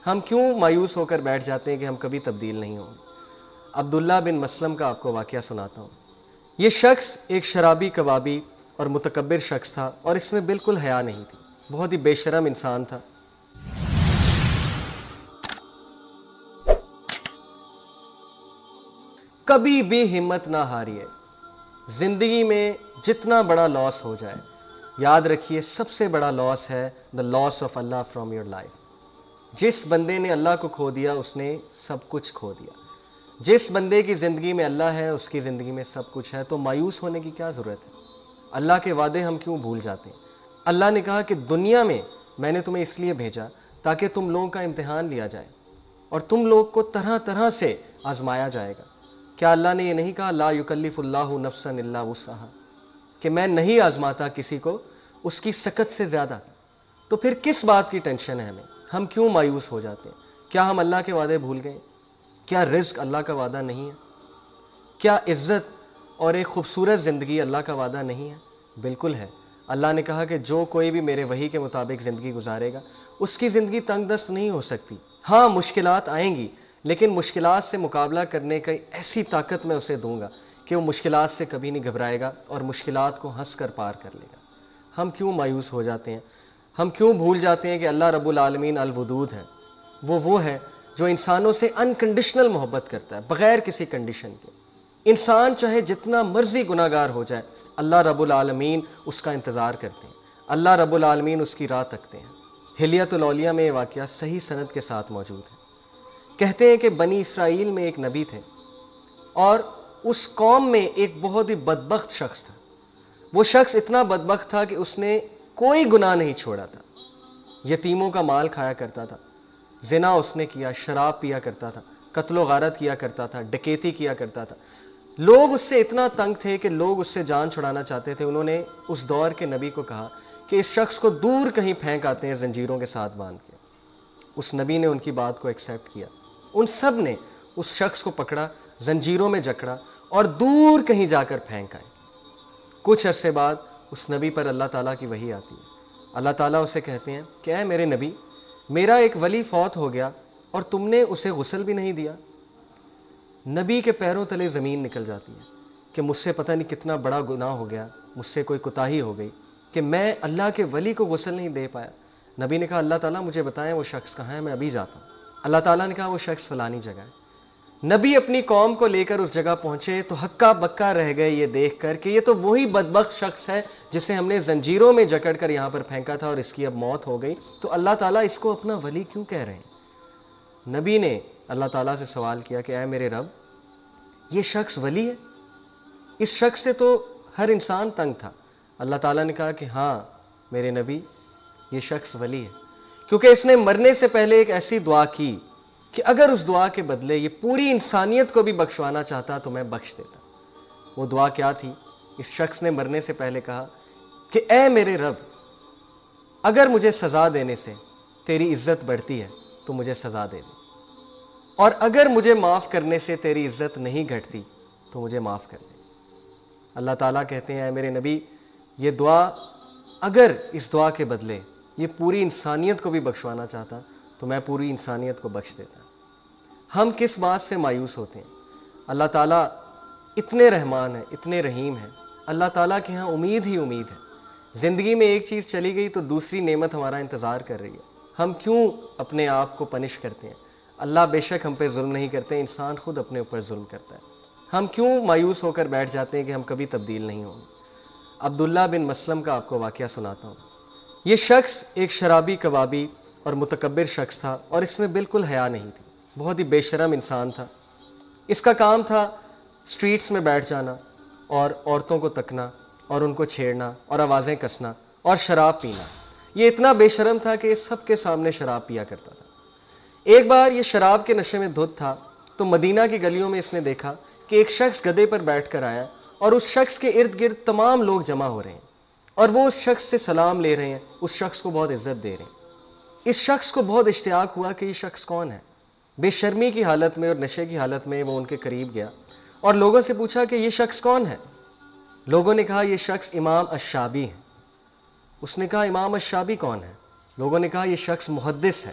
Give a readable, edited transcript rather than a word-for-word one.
ہم کیوں مایوس ہو کر بیٹھ جاتے ہیں کہ ہم کبھی تبدیل نہیں ہوں گے؟ عبداللہ بن مسلم کا آپ کو واقعہ سناتا ہوں۔ یہ شخص ایک شرابی کبابی اور متکبر شخص تھا، اور اس میں بالکل حیا نہیں تھی، بہت ہی بے شرم انسان تھا۔ کبھی بھی ہمت نہ ہاریے، زندگی میں جتنا بڑا لاس ہو جائے، یاد رکھیے سب سے بڑا لاس ہے the loss of Allah from your life۔ جس بندے نے اللہ کو کھو دیا اس نے سب کچھ کھو دیا۔ جس بندے کی زندگی میں اللہ ہے اس کی زندگی میں سب کچھ ہے، تو مایوس ہونے کی کیا ضرورت ہے؟ اللہ کے وعدے ہم کیوں بھول جاتے ہیں؟ اللہ نے کہا کہ دنیا میں نے تمہیں اس لیے بھیجا تاکہ تم لوگوں کا امتحان لیا جائے، اور تم لوگ کو طرح طرح سے آزمایا جائے گا۔ کیا اللہ نے یہ نہیں کہا لا یکلف اللہ نفسا الا وسعہا، کہ میں نہیں آزماتا کسی کو اس کی سکت سے زیادہ؟ تو پھر کس بات کی ٹینشن ہے ہمیں؟ ہم کیوں مایوس ہو جاتے ہیں؟ کیا ہم اللہ کے وعدے بھول گئے؟ کیا رزق اللہ کا وعدہ نہیں ہے؟ کیا عزت اور ایک خوبصورت زندگی اللہ کا وعدہ نہیں ہے؟ بالکل ہے۔ اللہ نے کہا کہ جو کوئی بھی میرے وحی کے مطابق زندگی گزارے گا اس کی زندگی تنگ دست نہیں ہو سکتی۔ ہاں مشکلات آئیں گی، لیکن مشکلات سے مقابلہ کرنے کی ایسی طاقت میں اسے دوں گا کہ وہ مشکلات سے کبھی نہیں گھبرائے گا اور مشکلات کو ہنس کر پار کر لے گا۔ ہم کیوں مایوس ہو جاتے ہیں؟ ہم کیوں بھول جاتے ہیں کہ اللہ رب العالمین الودود ہے؟ وہ ہے جو انسانوں سے انکنڈیشنل محبت کرتا ہے، بغیر کسی کنڈیشن کے۔ انسان چاہے جتنا مرضی گناہ گار ہو جائے، اللہ رب العالمین اس کا انتظار کرتے ہیں، اللہ رب العالمین اس کی راہ تکتے ہیں۔ حلیۃ الاولیاء میں یہ واقعہ صحیح سند کے ساتھ موجود ہے۔ کہتے ہیں کہ بنی اسرائیل میں ایک نبی تھے، اور اس قوم میں ایک بہت ہی بدبخت شخص تھا۔ وہ شخص اتنا بدبخت تھا کہ اس نے کوئی گناہ نہیں چھوڑا تھا۔ یتیموں کا مال کھایا کرتا تھا، زنا اس نے کیا، شراب پیا کرتا تھا، قتل و غارت کیا کرتا تھا، ڈکیتی کیا کرتا تھا۔ لوگ اس سے اتنا تنگ تھے کہ لوگ اس سے جان چھڑانا چاہتے تھے۔ انہوں نے اس دور کے نبی کو کہا کہ اس شخص کو دور کہیں پھینک آتے ہیں زنجیروں کے ساتھ باندھ کے۔ اس نبی نے ان کی بات کو ایکسیپٹ کیا۔ ان سب نے اس شخص کو پکڑا، زنجیروں میں جکڑا اور دور کہیں جا کر پھینک آئے۔ کچھ عرصے بعد اس نبی پر اللہ تعالیٰ کی وحی آتی ہے۔ اللہ تعالیٰ اسے کہتے ہیں کہ اے میرے نبی، میرا ایک ولی فوت ہو گیا اور تم نے اسے غسل بھی نہیں دیا۔ نبی کے پیروں تلے زمین نکل جاتی ہے کہ مجھ سے پتہ نہیں کتنا بڑا گناہ ہو گیا، مجھ سے کوئی کوتاہی ہو گئی کہ میں اللہ کے ولی کو غسل نہیں دے پایا۔ نبی نے کہا اللہ تعالیٰ مجھے بتائیں وہ شخص کہاں ہے، میں ابھی جاتا ہوں۔ اللہ تعالیٰ نے کہا وہ شخص فلانی جگہ ہے۔ نبی اپنی قوم کو لے کر اس جگہ پہنچے تو ہکا بکا رہ گئے یہ دیکھ کر کہ یہ تو وہی بدبخت شخص ہے جسے ہم نے زنجیروں میں جکڑ کر یہاں پر پھینکا تھا اور اس کی اب موت ہو گئی، تو اللہ تعالیٰ اس کو اپنا ولی کیوں کہہ رہے ہیں؟ نبی نے اللہ تعالیٰ سے سوال کیا کہ اے میرے رب، یہ شخص ولی ہے؟ اس شخص سے تو ہر انسان تنگ تھا۔ اللہ تعالیٰ نے کہا کہ ہاں میرے نبی، یہ شخص ولی ہے، کیونکہ اس نے مرنے سے پہلے ایک ایسی دعا کی کہ اگر اس دعا کے بدلے یہ پوری انسانیت کو بھی بخشوانا چاہتا تو میں بخش دیتا۔ وہ دعا کیا تھی؟ اس شخص نے مرنے سے پہلے کہا کہ اے میرے رب، اگر مجھے سزا دینے سے تیری عزت بڑھتی ہے تو مجھے سزا دے دے، اور اگر مجھے معاف کرنے سے تیری عزت نہیں گھٹتی تو مجھے معاف کر دے۔ اللہ تعالیٰ کہتے ہیں اے میرے نبی، یہ دعا اگر اس دعا کے بدلے یہ پوری انسانیت کو بھی بخشوانا چاہتا تو میں پوری انسانیت کو بخش دیتا۔ ہم کس بات سے مایوس ہوتے ہیں؟ اللہ تعالیٰ اتنے رحمان ہے، اتنے رحیم ہے، اللہ تعالیٰ کے ہاں امید ہی امید ہے۔ زندگی میں ایک چیز چلی گئی تو دوسری نعمت ہمارا انتظار کر رہی ہے۔ ہم کیوں اپنے آپ کو پنش کرتے ہیں؟ اللہ بے شک ہم پہ ظلم نہیں کرتے، انسان خود اپنے اوپر ظلم کرتا ہے۔ ہم کیوں مایوس ہو کر بیٹھ جاتے ہیں کہ ہم کبھی تبدیل نہیں ہوں گے؟ عبداللہ بن مسلم کا آپ کو واقعہ سناتا ہوں۔ یہ شخص ایک شرابی کبابی اور متکبر شخص تھا، اور اس میں بالکل حیا نہیں تھی، بہت ہی بے شرم انسان تھا۔ اس کا کام تھا سٹریٹس میں بیٹھ جانا اور عورتوں کو تکنا اور ان کو چھیڑنا اور آوازیں کسنا اور شراب پینا۔ یہ اتنا بے شرم تھا کہ سب کے سامنے شراب پیا کرتا تھا۔ ایک بار یہ شراب کے نشے میں دھت تھا تو مدینہ کی گلیوں میں اس نے دیکھا کہ ایک شخص گدھے پر بیٹھ کر آیا، اور اس شخص کے ارد گرد تمام لوگ جمع ہو رہے ہیں اور وہ اس شخص سے سلام لے رہے ہیں، اس شخص کو بہت عزت دے رہے ہیں۔ اس شخص کو بہت اشتیاق ہوا کہ یہ شخص کون ہے۔ بے شرمی کی حالت میں اور نشے کی حالت میں وہ ان کے قریب گیا اور لوگوں سے پوچھا کہ یہ شخص کون ہے۔ لوگوں نے کہا یہ شخص امام الشعبی ہے۔ اس نے کہا امام الشعبی کون ہے؟ لوگوں نے کہا یہ شخص محدث ہے۔